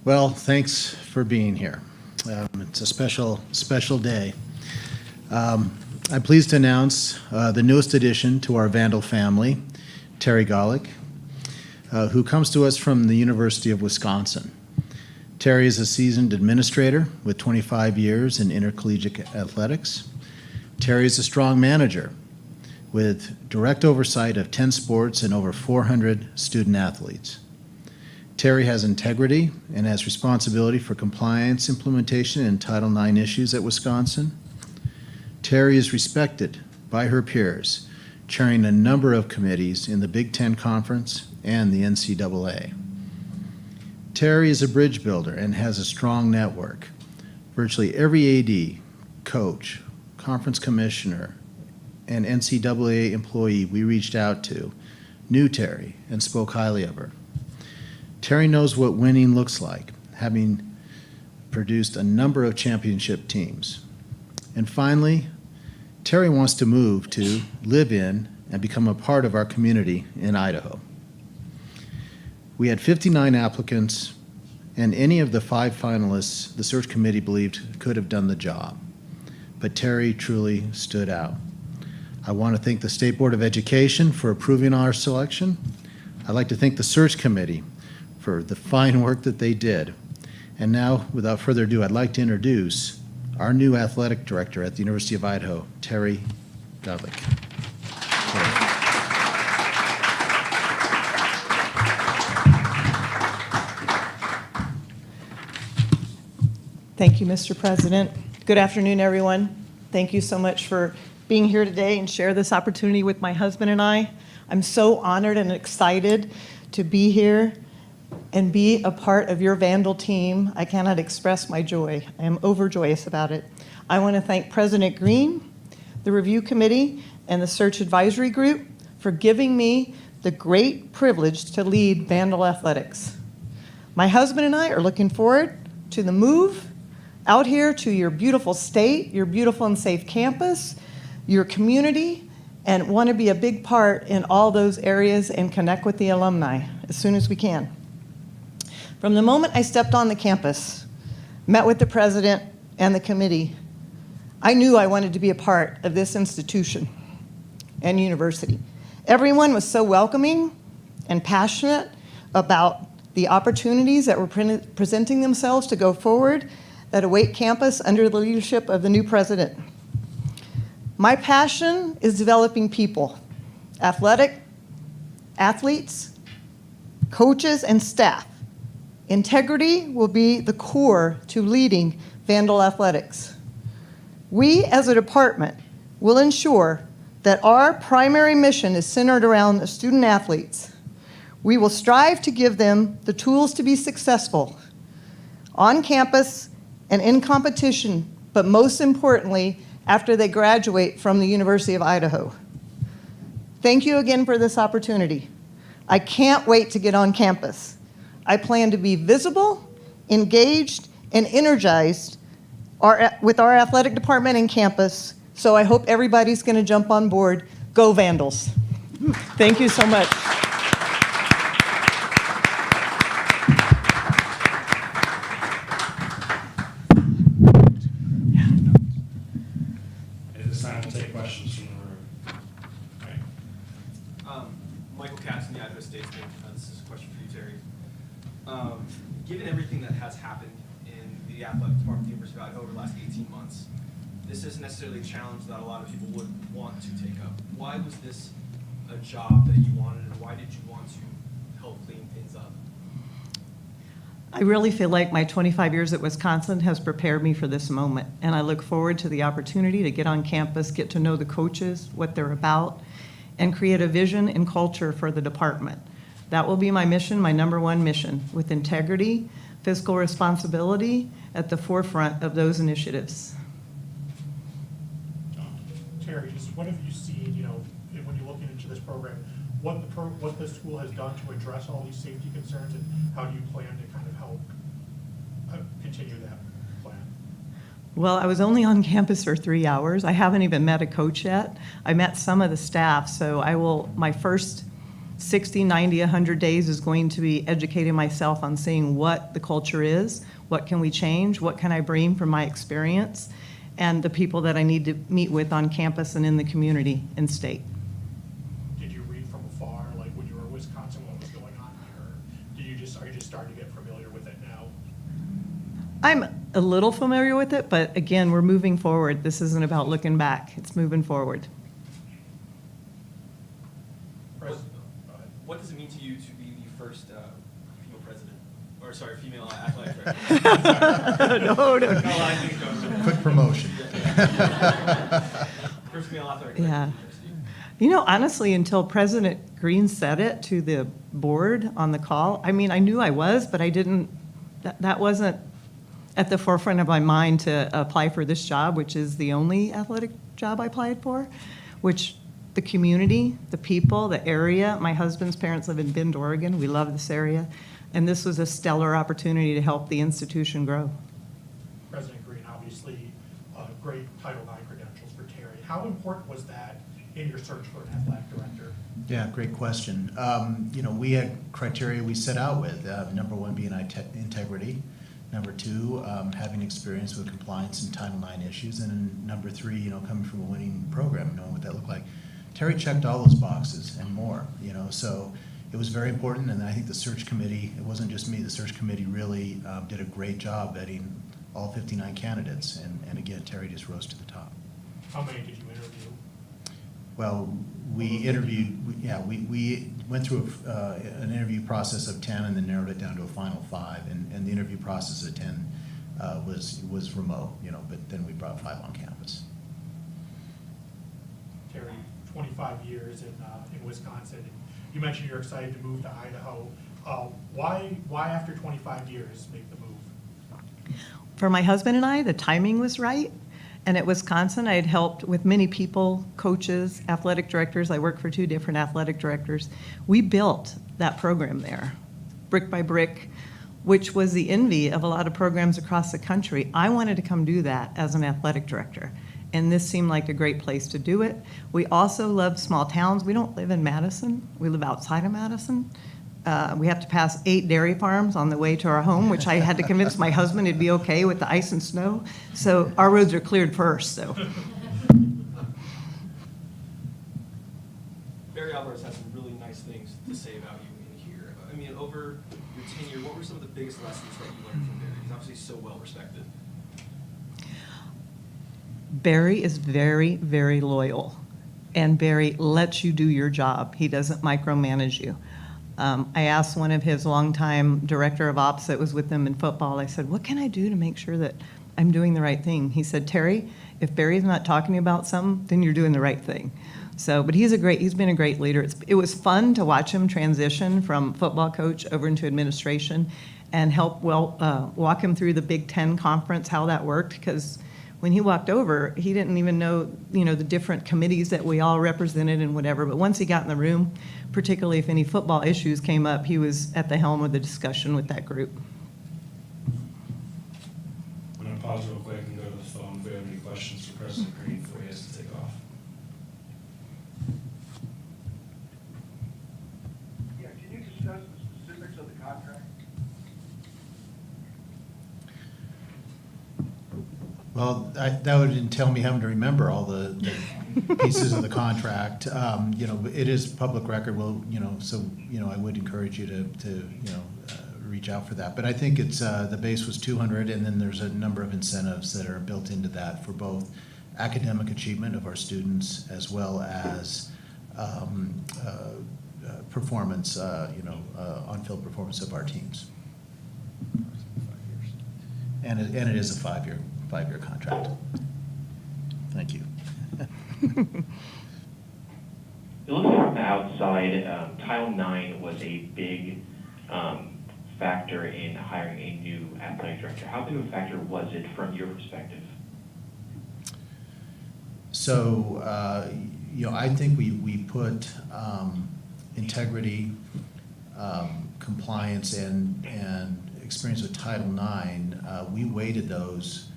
Well, thanks for being here. It's a special day. I'm pleased to announce the newest addition to our Vandal family, Terry Gawlik, who comes to us from the University of Wisconsin. Terry is a seasoned administrator with 25 years in intercollegiate athletics. Terry is a strong manager with direct oversight of 10 sports and over 400 student athletes. Terry has integrity and has responsibility for compliance, implementation, and Title IX issues at Wisconsin. Terry is respected by her peers, chairing a number of committees in the Big Ten Conference and the NCAA. Terry is a bridge builder and has a strong network. Virtually every AD, coach, conference commissioner, and NCAA employee we reached out to knew Terry and spoke highly of her. Terry knows what winning looks like, having produced a number of championship teams. And finally, Terry wants to move to live in and become a part of our community in Idaho. We had 59 applicants, and any of the 5 finalists the search committee believed could have done the job. But Terry truly stood out. I want to thank the State Board of Education for approving our selection. I'd like to thank the search committee for the fine work that they did. And now, without further ado, I'd like to introduce our new athletic director at the University of Idaho, Terry Gawlik. Thank you, Mr. President. Good afternoon, everyone. Thank you so much for being here today and share this opportunity with my husband and I. I'm so honored and excited to be here and be a part of your Vandal team. I cannot express my joy. I am overjoyous about it. I want to thank President Green, the review committee, and the search advisory group for giving me the great privilege to lead Vandal athletics. My husband and I are looking forward to the move out here to your beautiful state, your beautiful and safe campus, your community, and want to be a big part in all those areas and connect with the alumni as soon as we can. From the moment I stepped on the campus, met with the president and the committee, I knew I wanted to be a part of this institution and university. Everyone was so welcoming and passionate about the opportunities that were presenting themselves to go forward that await campus under the leadership of the new president. My passion is developing people, athletes, coaches, and staff. Integrity will be the core to leading Vandal athletics. We, as a department, will ensure that our primary mission is centered around the student athletes. We will strive to give them the tools to be successful on campus and in competition, but most importantly, after they graduate from the University of Idaho. Thank you again for this opportunity. I can't wait to get on campus. I plan to be visible, engaged, and energized with our athletic department and campus, so I hope everybody's going to jump on board. Go Vandals. Thank you so much. At this time, we'll take questions from the room. All right. Michael Katz from the Idaho Statesman. This is a question for you, Terry. Given everything that has happened in the athletic department of the University of Idaho over the last 18 months, this isn't necessarily a challenge that a lot of people would want to take up. Why was this a job that you wanted, and why did you want to help clean things up? I really feel like my 25 years at Wisconsin has prepared me for this moment, and I look forward to the opportunity to get on campus, get to know the coaches, what they're about, and create a vision and culture for the department. That will be my mission, my #1 mission, with integrity, fiscal responsibility at the forefront of those initiatives. Terry, just what have you seen, when you're looking into this program, what this school has done to address all these safety concerns, and how do you plan to kind of help continue that plan? Well, I was only on campus for 3 hours. I haven't even met a coach yet. I met some of the staff, so my first 60, 90, 100 days is going to be educating myself on seeing what the culture is, what can we change, what can I bring from my experience, and the people that I need to meet with on campus and in the community and state. Did you read from afar, like when you were in Wisconsin, what was going on here? Are you just starting to get familiar with it now? I'm a little familiar with it, but again, we're moving forward. This isn't about looking back, it's moving forward. What does it mean to you to be the first female president, or sorry, female athletic director? No. No, I think Quick promotion. First female athletic director. Yeah. at the university. You know, honestly, until President Green said it to the board on the call, I mean, I knew I was, but I didn't, that wasn't at the forefront of my mind to apply for this job, which is the only athletic job I applied for, which the community, the people, the area. My husband's parents live in Bend, Oregon. We love this area. And this was a stellar opportunity to help the institution grow. President Green, obviously, great Title IX credentials for Terry. How important was that in your search for an athletic director? Yeah, great question. You know, we had criteria we set out with, number one being integrity, number two, having experience with compliance and Title IX issues, and then number three, you know, coming from a winning program, knowing what that looked like. Terry checked all those boxes and more, you know, so it was very important, and I think the search committee, it wasn't just me, the search committee really did a great job vetting all 59 candidates, and again, Terry just rose to the top. How many did you interview? Well, we interviewed, we went through an interview process of 10 and then narrowed it down to a final 5, and the interview process of 10 was remote, you know, but then we brought 5 on campus. Terry, 25 years in Wisconsin. You mentioned you're excited to move to Idaho. Why after 25 years make the move? For my husband and I, the timing was right. And at Wisconsin, I had helped with many people, coaches, athletic directors. I worked for 2 different athletic directors. We built that program there, brick by brick, which was the envy of a lot of programs across the country. I wanted to come do that as an athletic director, and this seemed like a great place to do it. We also love small towns. We don't live in Madison. We live outside of Madison. We have to pass 8 dairy farms on the way to our home, which I had to convince my husband it'd be okay with the ice and snow. So our roads are cleared first, so. Barry Alvarez has some really nice things to say about you in here. I mean, over your tenure, what were some of the biggest lessons that you learned from Barry? He's obviously so well respected. Barry is very, very loyal, and Barry lets you do your job. He doesn't micromanage you. I asked one of his longtime director of ops that was with him in football, I said, what can I do to make sure that I'm doing the right thing? He said, Terry, if Barry's not talking to you about something, then you're doing the right thing. So, but he's been a great leader. It was fun to watch him transition from football coach over into administration and help walk him through the Big Ten conference, how that worked, because when he walked over, he didn't even know, you know, the different committees that we all represented and whatever. But once he got in the room, particularly if any football issues came up, he was at the helm of the discussion with that group. I'm going to pause real quick and go to the phone if we have any questions for President Green before he has to take off. Yeah, can you discuss the specifics of the contract? Well, that would entail me having to remember all the pieces of the contract. You know, it is public record. Well, you know, so you know, I would encourage you to you know reach out for that. But I think it's the base was 200, and then there's a number of incentives that are built into that for both academic achievement of our students as well as performance. You know, on-field performance of our teams. And it is a five-year contract. Thank you. It looks like from the outside, Title IX was a big factor in hiring a new athletic director. How big of a factor was it from your perspective? So, you know, I think we put integrity, compliance, and experience with Title IX. We weighted those,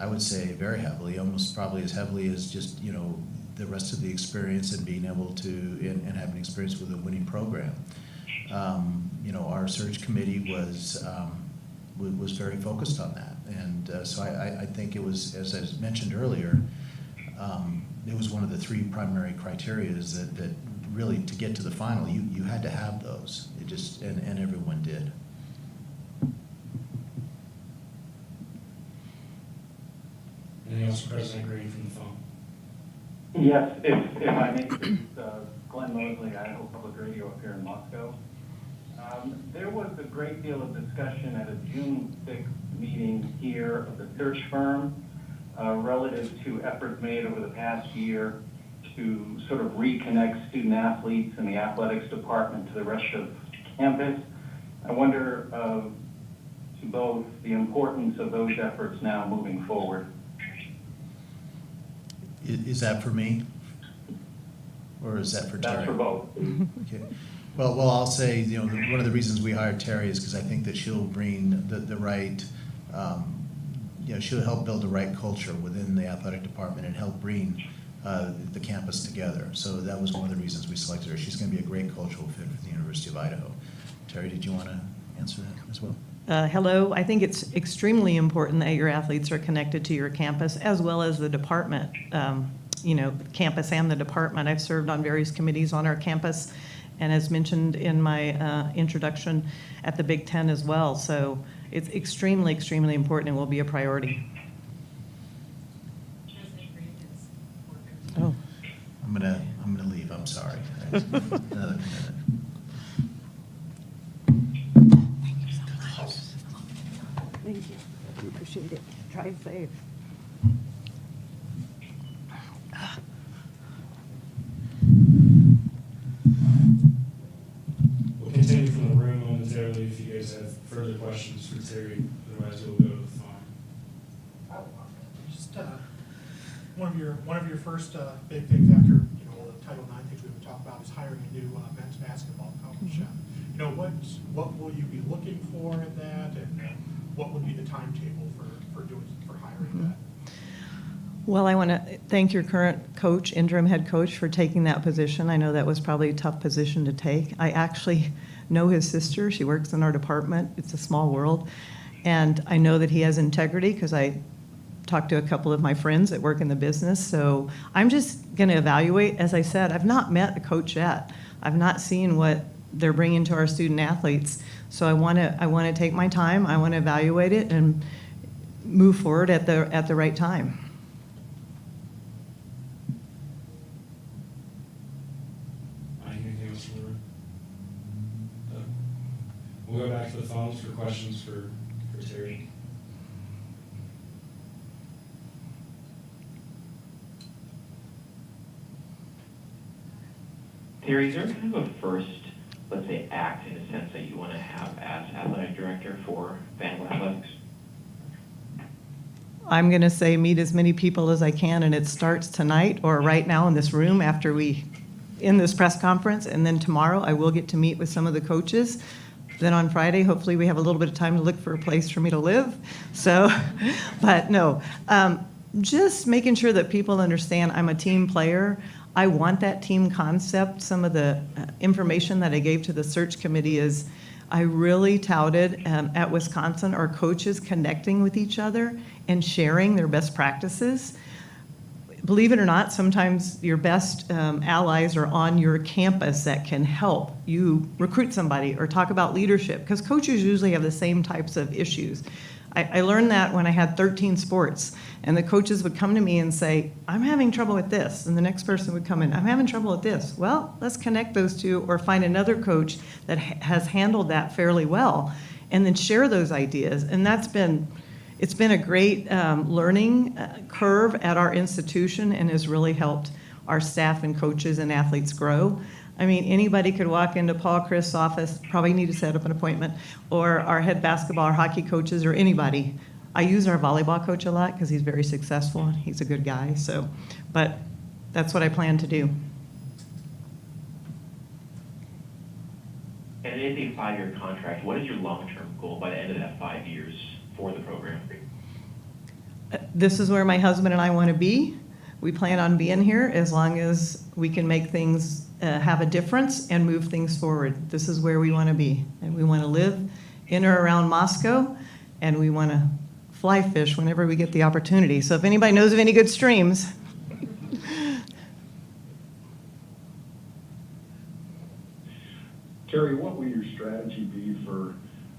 I would say, very heavily, almost probably as heavily as just, you know, the rest of the experience and being able to, and having experience with a winning program. You know, our search committee was very focused on that. And so I think it was, as I mentioned earlier, it was one of the three primary criteria that really, to get to the final, you had to have those. It just, and everyone did. Anything else for President Green from the phone? Yes, if I may, it's Glenn Mosley, Idaho Public Radio up here in Moscow. There was a great deal of discussion at a June 6th meeting here of the search firm relative to efforts made over the past year to sort of reconnect student athletes in the athletics department to the rest of campus. I wonder to both the importance of those efforts now moving forward. Is that for me? Or is that for Terry? That's for both. Okay. Well, I'll say, you know, one of the reasons we hired Terry is because I think that she'll bring the right, you know, she'll help build the right culture within the athletic department and help bring the campus together. So that was one of the reasons we selected her. She's going to be a great cultural fit for the University of Idaho. Terry, did you want to answer that as well? Hello. I think it's extremely important that your athletes are connected to your campus as well as the department, you know, campus and the department. I've served on various committees on our campus, and as mentioned in my introduction, at the Big Ten as well. So it's extremely, extremely important and will be a priority. Oh. I'm gonna leave. I'm sorry. Another minute. Thank you. I appreciate it. Drive safe. We'll continue from the room momentarily if you guys have further questions for Terry. Otherwise, we'll go to the phone. Just one of your first big things after, you know, all the Title IX things we've been talking about is hiring a new men's basketball coach. You know, what will you be looking for in that, and what would be the timetable for hiring that? Well, I want to thank your current coach, interim head coach, for taking that position. I know that was probably a tough position to take. I actually know his sister. She works in our department. It's a small world. And I know that he has integrity because I talked to a couple of my friends that work in the business. So I'm just going to evaluate. As I said, I've not met a coach yet. I've not seen what they're bringing to our student athletes. So I want to take my time. I want to evaluate it and move forward at the right time. Anything else from the room? We'll go back to the phones for questions for Terry. Terry, is there kind of a first, let's say, act in a sense that you want to have as athletic director for Vandal Athletics? I'm going to say meet as many people as I can, and it starts tonight or right now in this room after we end this press conference, and then tomorrow I will get to meet with some of the coaches. Then on Friday, hopefully we have a little bit of time to look for a place for me to live. So, but no, just making sure that people understand I'm a team player. I want that team concept. Some of the information that I gave to the search committee is I really touted at Wisconsin our coaches connecting with each other and sharing their best practices. Believe it or not, sometimes your best allies are on your campus that can help you recruit somebody or talk about leadership, because coaches usually have the same types of issues. I learned that when I had 13 sports, and the coaches would come to me and say, I'm having trouble with this, and the next person would come in, I'm having trouble with this. Well, let's connect those two or find another coach that has handled that fairly well, and then share those ideas. And it's been a great learning curve at our institution and has really helped our staff and coaches and athletes grow. I mean, anybody could walk into Paul Chris's office, probably need to set up an appointment, or our head basketball or hockey coaches or anybody. I use our volleyball coach a lot because he's very successful and he's a good guy. So, but that's what I plan to do. And it is a 5-year contract. What is your long-term goal by the end of that 5 years for the program? This is where my husband and I want to be, We plan on being here as long as we can make things have a difference and move things forward. This is where we want to be. And we want to live in or around Moscow, and we want to fly fish whenever we get the opportunity. So if anybody knows of any good streams. Terry, what will your strategy be for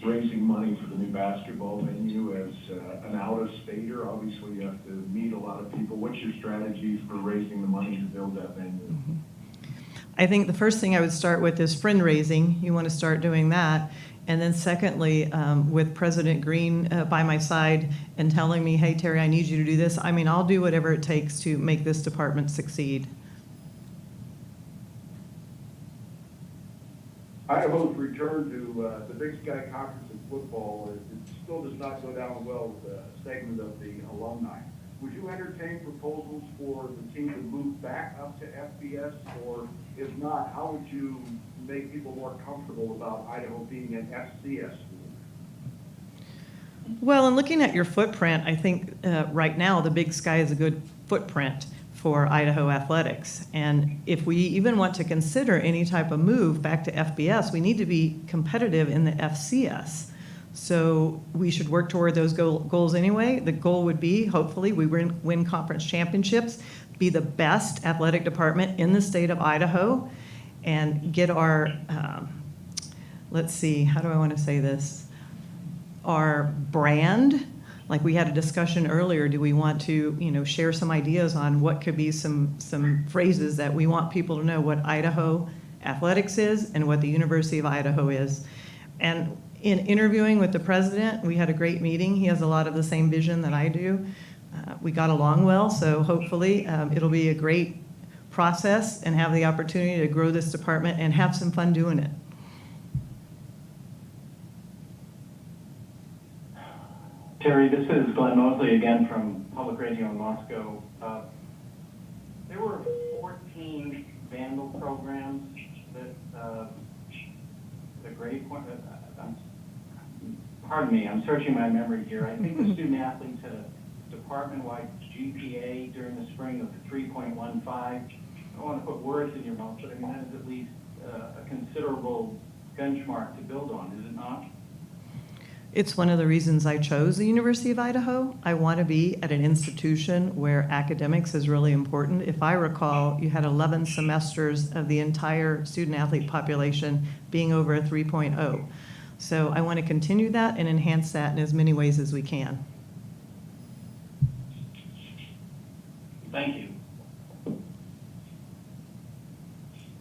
raising money for the new basketball venue as an out-of-stater? Obviously, you have to meet a lot of people. What's your strategy for raising the money to build that venue? I think the first thing I would start with is friend raising. You want to start doing that. And then secondly, with President Green by my side and telling me, hey, Terry, I need you to do this. I mean, I'll do whatever it takes to make this department succeed. Idaho's return to the Big Sky Conference in football, it still does not go down well with a segment of the alumni. Would you entertain proposals for the team to move back up to FBS? Or if not, how would you make people more comfortable about Idaho being an FCS school? Well, in looking at your footprint, I think right now the Big Sky is a good footprint for Idaho athletics. And if we even want to consider any type of move back to FBS, we need to be competitive in the FCS. So we should work toward those goals anyway. The goal would be, hopefully, we win conference championships, be the best athletic department in the state of Idaho, and get our, let's see, how do I want to say this? Our brand. Like we had a discussion earlier, do we want to, share some ideas on what could be some phrases that we want people to know what Idaho athletics is and what the University of Idaho is. And in interviewing with the president, we had a great meeting. He has a lot of the same vision that I do. We got along well, so hopefully it'll be a great process and have the opportunity to grow this department and have some fun doing it. Terry, this is Glenn Mosley again from Public Radio in Moscow. There were 14 vandal programs that the grade point, pardon me, I'm searching my memory here. I think the student athletes had a department-wide GPA during the spring of 3.15. I don't want to put words in your mouth, but I mean, that is at least a considerable benchmark to build on, is it not? It's one of the reasons I chose the University of Idaho. I want to be at an institution where academics is really important. If I recall, you had 11 semesters of the entire student-athlete population being over a 3.0. So I want to continue that and enhance that in as many ways as we can. Thank you.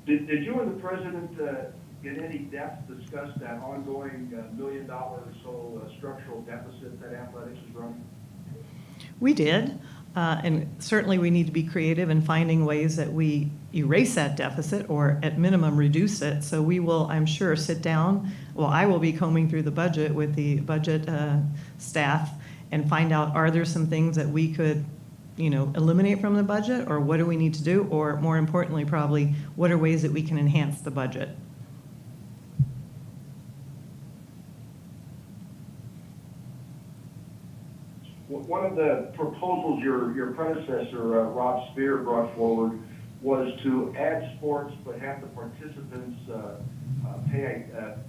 Did you and the president in any depth discuss that ongoing $1 million or so structural deficit that athletics is running? We did, and certainly we need to be creative in finding ways that we erase that deficit or at minimum reduce it. So we will, I'm sure, sit down. Well, I will be combing through the budget with the budget staff and find out, are there some things that we could eliminate from the budget, or what do we need to do, or more importantly, probably, what are ways that we can enhance the budget? One of the proposals your predecessor, Rob Spear, brought forward was to add sports but have the participants pay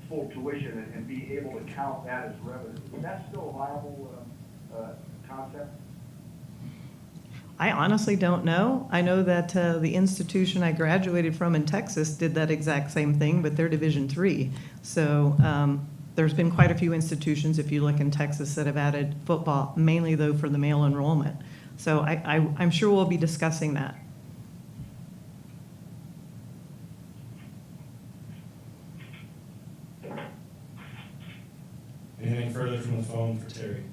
full tuition and be able to count that as revenue. Is that still a viable concept? I honestly don't know. I know that the institution I graduated from in Texas did that exact same thing, but they're Division III. So there's been quite a few institutions, if you look in Texas, that have added football, mainly though for the male enrollment. So I'm sure we'll be discussing that. Anything further from the phone for Terry?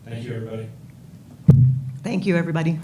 Thank you, everybody. Thank you, everybody.